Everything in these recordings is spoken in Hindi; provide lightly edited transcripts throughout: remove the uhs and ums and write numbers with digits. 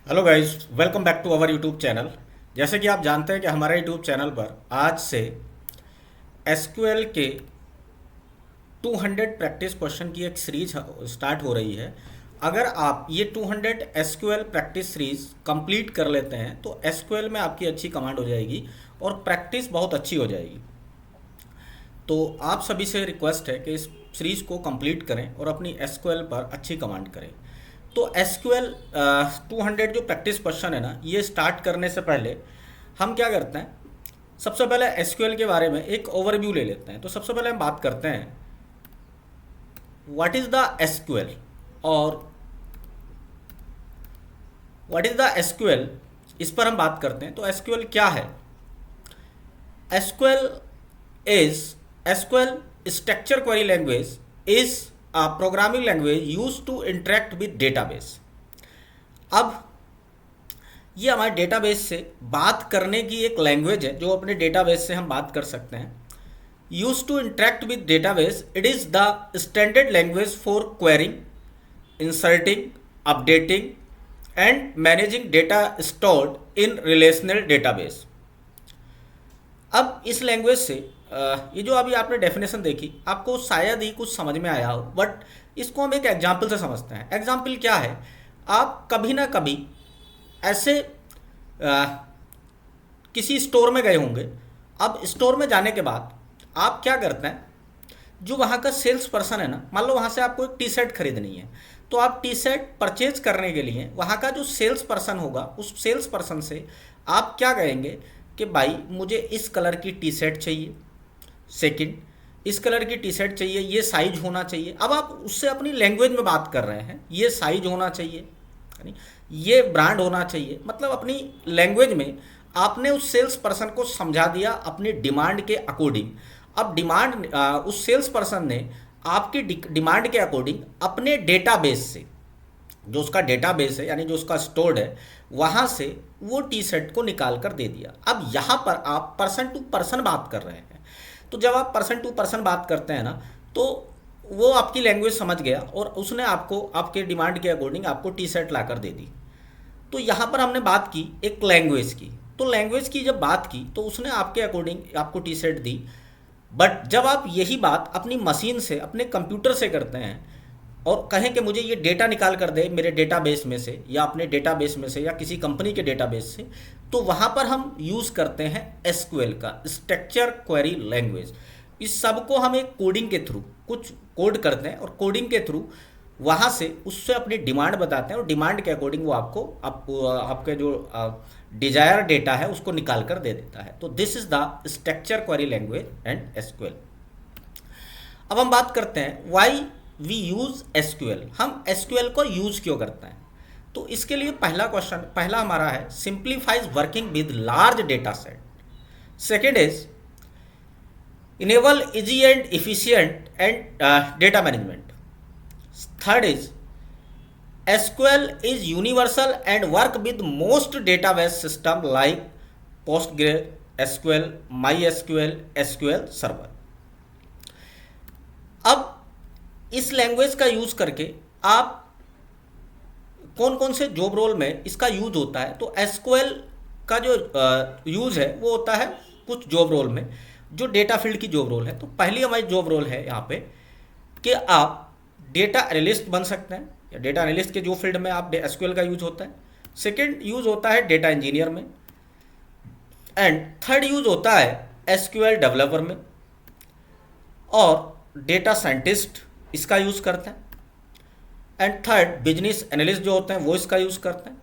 Hello guys, welcome back to our YouTube channel. जैसे कि आप जानते हैं कि हमारे यूट्यूब चैनल पर आज से एसक्यूएल के 200 प्रैक्टिस क्वेश्चन की एक सीरीज स्टार्ट हो रही है। अगर आप ये 200 एसक्यूएल प्रैक्टिस सीरीज कंप्लीट कर लेते हैं तो एसक्यूएल में आपकी अच्छी कमांड हो जाएगी और प्रैक्टिस बहुत अच्छी हो जाएगी। तो आप सभी से रिक्वेस्ट है कि इस सीरीज को कंप्लीट करें और अपनी एसक्यूएल पर अच्छी कमांड करें। तो एसक्यूएल 200 जो प्रैक्टिस क्वेश्चन है ना, ये स्टार्ट करने से पहले हम क्या करते हैं, सबसे पहले एसक्यूएल के बारे में एक ओवरव्यू ले लेते हैं। तो सबसे पहले हम बात करते हैं व्हाट इज़ द एसक्यूएल और व्हाट इज़ द एसक्यूएल, इस पर हम बात करते हैं। तो एसक्यूएल क्या है? SQL is SQL structure query language is a programming language used to interact with database। अब ये हमारे डेटाबेस से बात करने की एक लैंग्वेज है जो अपने डेटाबेस से हम बात कर सकते हैं। Use to interact with database, it is the standard language for querying, inserting, updating and managing data stored in relational database. अब इस लैंग्वेज से ये जो अभी आपने डेफिनेशन देखी, आपको शायद ही कुछ समझ में आया हो, बट इसको हम एक एग्जाम्पल से समझते हैं। एग्जाम्पल क्या है? आप कभी ना कभी ऐसे किसी स्टोर में गए होंगे। अब स्टोर में जाने के बाद आप क्या करते हैं, जो वहाँ का सेल्स पर्सन है ना, मान लो वहाँ से आपको एक टी शर्ट खरीदनी है, तो आप टी शर्ट परचेज करने के लिए वहाँ का जो सेल्स पर्सन होगा, उस सेल्स पर्सन से आप क्या कहेंगे कि भाई मुझे इस कलर की टी शर्ट चाहिए, सेकंड इस कलर की टी शर्ट चाहिए, ये साइज होना चाहिए। अब आप उससे अपनी लैंग्वेज में बात कर रहे हैं, ये साइज होना चाहिए, यानी ये ब्रांड होना चाहिए। मतलब अपनी लैंग्वेज में आपने उस सेल्स पर्सन को समझा दिया अपनी डिमांड के अकॉर्डिंग। अब डिमांड उस सेल्स पर्सन ने आपकी डिमांड के अकॉर्डिंग अपने डेटाबेस से, जो उसका डेटाबेस है यानी जो उसका स्टोर्ड है, वहाँ से वो टी शर्ट को निकाल कर दे दिया। अब यहाँ पर आप पर्सन टू पर्सन बात कर रहे हैं। तो जब आप पर्सन टू पर्सन बात करते हैं ना, तो वो आपकी लैंग्वेज समझ गया और उसने आपको आपके डिमांड के अकॉर्डिंग आपको टी शर्ट ला कर दे दी। तो यहाँ पर हमने बात की एक लैंग्वेज की। तो लैंग्वेज की जब बात की तो उसने आपके अकॉर्डिंग आपको टी शर्ट दी। बट जब आप यही बात अपनी मशीन से, अपने कंप्यूटर से करते हैं और कहें कि मुझे ये डेटा निकाल कर दे मेरे डेटाबेस में से या अपने डेटाबेस में से या किसी कंपनी के डेटाबेस से, तो वहाँ पर हम यूज़ करते हैं एसक्यूएल का, स्ट्रक्चर क्वेरी लैंग्वेज। इस सब को हम एक कोडिंग के थ्रू कुछ कोड करते हैं और कोडिंग के थ्रू वहाँ से उससे अपनी डिमांड बताते हैं और डिमांड के अकॉर्डिंग वो आपके जो डिजायर डेटा है उसको निकाल कर दे देता है। तो this is the structure query language and SQL. अब हम बात करते हैं वाई वी यूज एसक्यूएल। हम एसक्यूएल को यूज क्यों करते हैं? तो इसके लिए पहला हमारा है simplifies working with large data set. Second is enable easy and efficient and data management. Third is SQL is universal and work with most database system like PostgreSQL, MySQL, SQL server. अब इस लैंग्वेज का यूज़ करके आप कौन कौन से जॉब रोल में इसका यूज होता है? तो एसक्यूएल का जो यूज़ है वो होता है कुछ जॉब रोल में, जो डेटा फील्ड की जॉब रोल है। तो पहली हमारी जॉब रोल है यहाँ पे कि आप डेटा एनालिस्ट बन सकते हैं, या डेटा एनालिस्ट के जो फील्ड में आप एसक्यूएल का यूज होता है। सेकेंड यूज होता है डेटा इंजीनियर में, एंड थर्ड यूज होता है एसक्यूएल डेवलपर में, और डेटा साइंटिस्ट इसका यूज़ करते हैं, एंड थर्ड बिजनेस एनालिस्ट जो होते हैं वो इसका यूज़ करते हैं,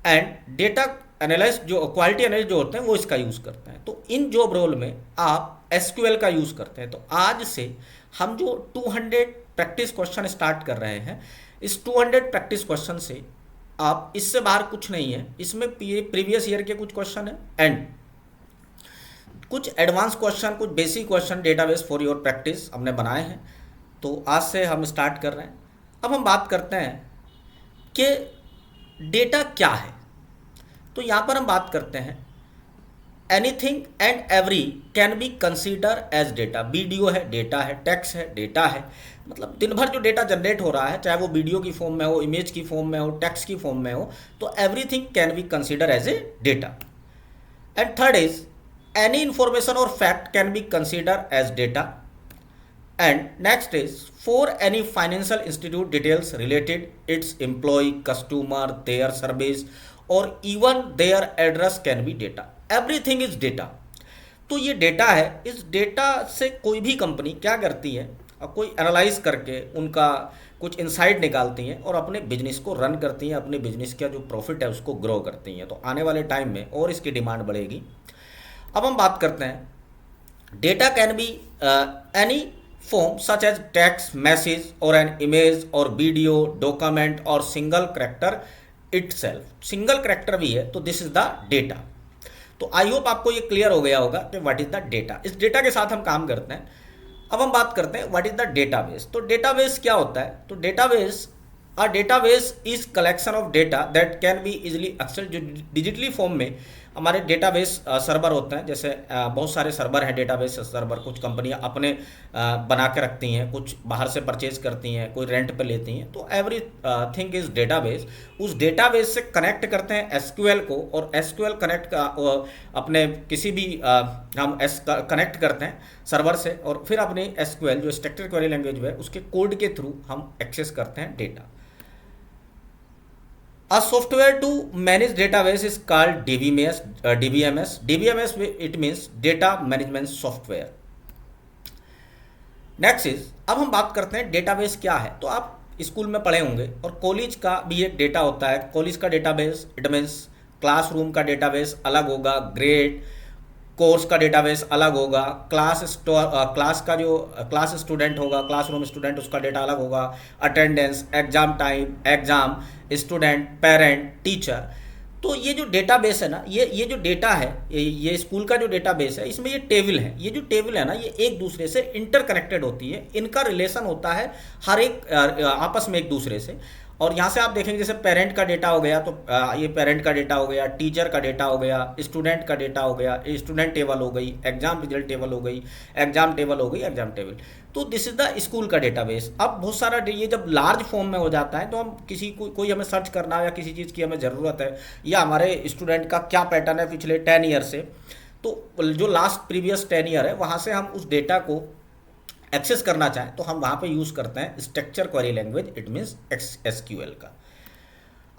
एंड डेटा एनालिस्ट जो क्वालिटी एनालिस्ट जो होते हैं वो इसका यूज़ करते हैं। तो इन जॉब रोल में आप एसक्यूएल का यूज़ करते हैं। तो आज से हम जो 200 प्रैक्टिस क्वेश्चन स्टार्ट कर रहे हैं, इस 200 प्रैक्टिस क्वेश्चन से आप इससे बाहर कुछ नहीं है। इसमें प्रीवियस ईयर के कुछ क्वेश्चन है एंड कुछ एडवांस क्वेश्चन, कुछ basic question database for your practice हमने बनाए हैं। तो आज से हम स्टार्ट कर रहे हैं। अब हम बात करते हैं कि डेटा क्या है। तो यहाँ पर हम बात करते हैं anything and every can be consider as data. Video है डेटा है, टेक्स्ट है डेटा है, मतलब दिन भर जो डेटा जनरेट हो रहा है, चाहे वो वीडियो की फॉर्म में हो, इमेज की फॉर्म में हो, टेक्स्ट की फॉर्म में हो, तो everything can be consider as a data. And third is any information or fact can be consider as data. And next is for any financial institute details related its employee, customer, their service or even their address can be data. Everything is data. तो ये डेटा है। इस डेटा से कोई भी कंपनी क्या करती है, कोई एनालाइज करके उनका कुछ इंसाइट निकालती हैं और अपने बिजनेस को रन करती हैं, अपने बिजनेस का जो प्रॉफिट है उसको ग्रो करती हैं। तो आने वाले टाइम में और इसकी डिमांड बढ़ेगी। अब हम बात करते हैं data can be any form such as text, message or an image or video, document or single character itself. Single character भी है तो दिस इज द डेटा। तो आई होप आपको ये क्लियर हो गया होगा कि व्हाट इज द डेटा। इस डेटा के साथ हम काम करते हैं। अब हम बात करते हैं व्हाट इज द डेटाबेस। तो डेटाबेस क्या होता है? तो database a database is collection of data that can be easily access. जो डिजिटली फॉर्म में हमारे डेटाबेस सर्वर होते हैं, जैसे बहुत सारे सर्वर हैं डेटाबेस सर्वर। कुछ कंपनियां अपने बना के रखती हैं, कुछ बाहर से परचेज करती हैं, कोई रेंट पे लेती हैं। तो एवरी थिंग इज डेटाबेस। उस डेटाबेस से कनेक्ट करते हैं एसक्यूएल को, और एसक्यूएल कनेक्ट अपने किसी भी हम कनेक्ट करते हैं सर्वर से, और फिर अपनी एसक्यूएल जो स्ट्रक्चर्ड क्वेरी लैंग्वेज है उसके कोड के थ्रू हम एक्सेस करते हैं data. A software to manage database is called DBMS. DBMS it means data management software. Next is, अब हम बात करते हैं डेटाबेस क्या है। तो आप स्कूल में पढ़े होंगे और कॉलेज का भी एक डेटा होता है। कॉलेज का डेटाबेस इट मीन्स क्लासरूम का डेटाबेस अलग होगा, ग्रेड कोर्स का डेटाबेस अलग होगा, क्लास का जो क्लास स्टूडेंट होगा, क्लासरूम स्टूडेंट, उसका डेटा अलग होगा, attendance, exam time, exam, student, parent, teacher. तो ये जो डेटाबेस है ना, ये जो डेटा है, ये स्कूल का जो डेटाबेस है, इसमें ये टेबल है। ये जो टेबल है ना, ये एक दूसरे से इंटरकनेक्टेड होती है। इनका रिलेशन होता है हर एक आपस में एक दूसरे से। और यहाँ से आप देखेंगे जैसे पेरेंट का डेटा हो गया तो ये पेरेंट का डेटा हो गया, टीचर का डेटा हो गया, स्टूडेंट का डेटा हो गया, स्टूडेंट टेबल हो गई, एग्जाम रिजल्ट टेबल हो गई, एग्जाम टेबल हो गई, एग्जाम टेबल। तो दिस इज द स्कूल का डेटाबेस। अब बहुत सारा ये जब लार्ज फॉर्म में हो जाता है तो हम किसी कोई हमें सर्च करना है या किसी चीज़ की हमें ज़रूरत है, या हमारे स्टूडेंट का क्या पैटर्न है पिछले 10 ईयर से, तो जो लास्ट प्रीवियस 10 ईयर है वहाँ से हम उस डेटा को एक्सेस करना चाहें तो हम वहाँ पे यूज़ करते हैं structure query language, it means SQL का।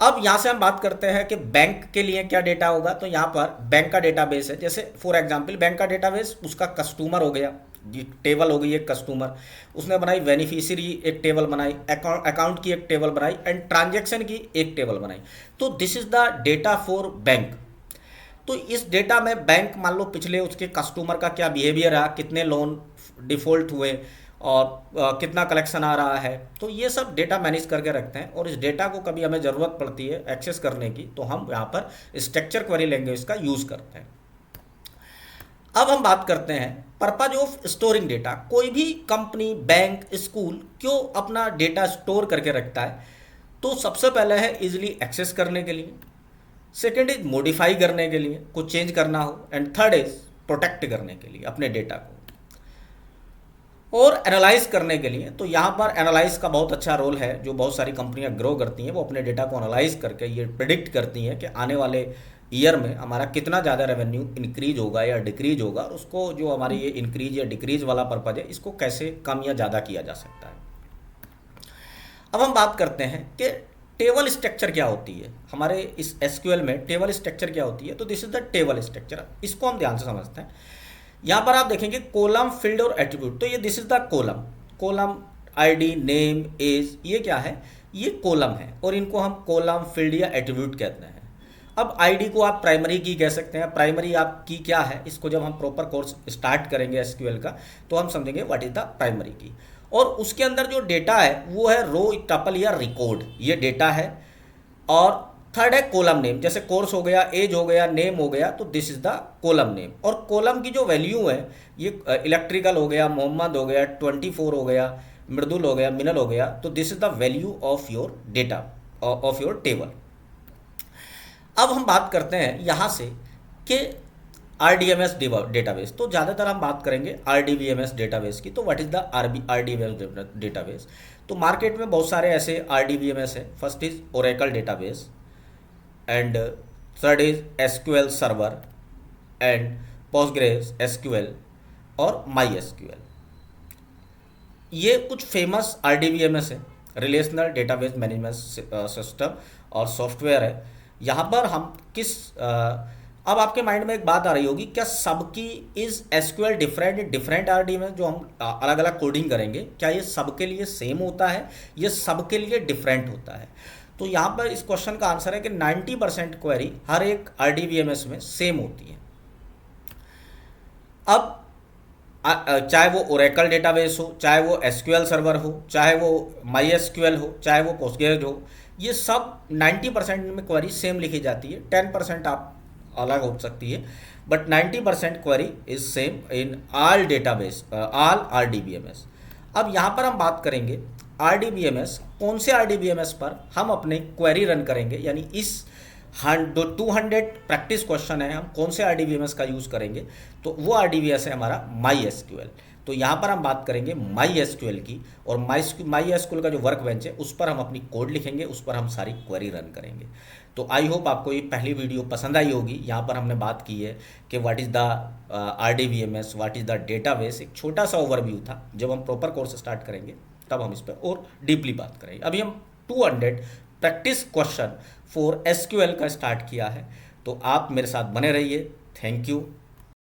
अब यहाँ से हम बात करते हैं कि बैंक के लिए क्या डेटा होगा। तो यहाँ पर बैंक का डेटाबेस है, जैसे फॉर एग्जांपल बैंक का डेटाबेस, उसका कस्टमर हो गया, टेबल हो गई एक कस्टमर, उसने बनाई बेनिफिशियरी एक टेबल बनाई, अकाउंट की एक टेबल बनाई, एंड ट्रांजेक्शन की एक टेबल बनाई। तो this is the data for bank. तो इस डेटा में बैंक मान लो पिछले उसके कस्टमर का क्या बिहेवियर रहा, कितने लोन डिफ़ॉल्ट हुए और कितना कलेक्शन आ रहा है, तो ये सब डेटा मैनेज करके रखते हैं। और इस डेटा को कभी हमें ज़रूरत पड़ती है एक्सेस करने की तो हम यहाँ पर स्ट्रक्चर क्वेरी लैंग्वेज का यूज़ करते हैं। अब हम बात करते हैं पर्पज ऑफ स्टोरिंग डेटा। कोई भी कंपनी, बैंक, स्कूल क्यों अपना डेटा स्टोर करके रखता है? तो सबसे पहले है इजीली एक्सेस करने के लिए, सेकेंड इज मॉडिफाई करने के लिए, कुछ चेंज करना हो, एंड थर्ड इज प्रोटेक्ट करने के लिए अपने डेटा को, और एनालाइज करने के लिए। तो यहाँ पर एनालाइज का बहुत अच्छा रोल है। जो बहुत सारी कंपनियाँ ग्रो करती हैं वो अपने डेटा को एनालाइज करके ये प्रिडिक्ट करती हैं कि आने वाले ईयर में हमारा कितना ज़्यादा रेवेन्यू इंक्रीज होगा या डिक्रीज होगा, और उसको जो हमारी ये इंक्रीज या डिक्रीज वाला पर्पज है इसको कैसे कम या ज़्यादा किया जा सकता है। अब हम बात करते हैं कि टेबल स्ट्रक्चर क्या होती है। हमारे इस एसक्यूएल में टेबल स्ट्रक्चर क्या होती है? तो this is the table structure. इसको हम ध्यान से समझते हैं। यहाँ पर आप देखेंगे कॉलम, फील्ड और एट्रीब्यूट। तो ये this is the column ID, name, age, ये क्या है? ये कॉलम है, और इनको हम कॉलम, फील्ड या एट्रीब्यूट कहते हैं। अब आईडी को आप प्राइमरी की कह सकते हैं। प्राइमरी आप की क्या है, इसको जब हम प्रॉपर कोर्स स्टार्ट करेंगे एसक्यूएल का तो हम समझेंगे व्हाट इज द प्राइमरी की। और उसके अंदर जो डेटा है वो है रो, टपल या रिकॉर्ड, ये डेटा है। और थर्ड है कॉलम नेम, जैसे कोर्स हो गया, एज हो गया, नेम हो गया, तो this is the column name. और कॉलम की जो वैल्यू है ये इलेक्ट्रिकल हो गया, मोहम्मद हो गया, 24 हो गया, मृदुल हो गया, मिनल हो गया, तो this is the value of your data, of your table. अब हम बात करते हैं यहाँ से कि RDBMS डेटाबेस, तो ज़्यादातर हम बात करेंगे RDBMS डेटाबेस की। तो what is the RDBMS database? तो मार्केट में बहुत सारे ऐसे RDBMS है। First is Oracle database, and third is SQL server, and Postgres SQL और माई SQL। ये कुछ फेमस RDBMS है, रिलेशनल डेटाबेस मैनेजमेंट सिस्टम और सॉफ्टवेयर है। यहाँ पर हम अब आपके माइंड में एक बात आ रही होगी, क्या सबकी इज SQL डिफरेंट RDBMS जो हम अलग अलग कोडिंग करेंगे, क्या ये सबके लिए सेम होता है, ये सबके लिए डिफरेंट होता है? तो यहाँ पर इस क्वेश्चन का आंसर है कि 90% क्वेरी हर एक RDBMS में सेम होती है। अब चाहे वो ओरेकल डेटाबेस हो, चाहे वो SQL सर्वर हो, चाहे वो माई SQL हो, चाहे वो पोस्टग्रेस हो, ये सब 90% में क्वेरी सेम लिखी जाती है। 10% आप अलग हो सकती है, but 90% query is same in all database, all RDBMS। अब यहाँ पर हम बात करेंगे RDBMS, कौन से RDBMS पर हम अपने क्वेरी रन करेंगे, यानी इस 200 प्रैक्टिस क्वेश्चन है, हम कौन से RDBMS का यूज़ करेंगे? तो वो RDBMS है हमारा माई SQL। तो यहाँ पर हम बात करेंगे माई SQL की, और माई SQL का जो वर्क बेंच है उस पर हम अपनी कोड लिखेंगे, उस पर हम सारी क्वेरी रन करेंगे। तो आई होप आपको ये पहली वीडियो पसंद आई होगी। यहाँ पर हमने बात की है कि what is the RDBMS, what is the database. एक छोटा सा ओवरव्यू था। जब हम प्रॉपर कोर्स स्टार्ट करेंगे तब हम इस पर और डीपली बात करेंगे। अभी हम 200 प्रैक्टिस क्वेश्चन फॉर SQL का स्टार्ट किया है, तो आप मेरे साथ बने रहिए। Thank you.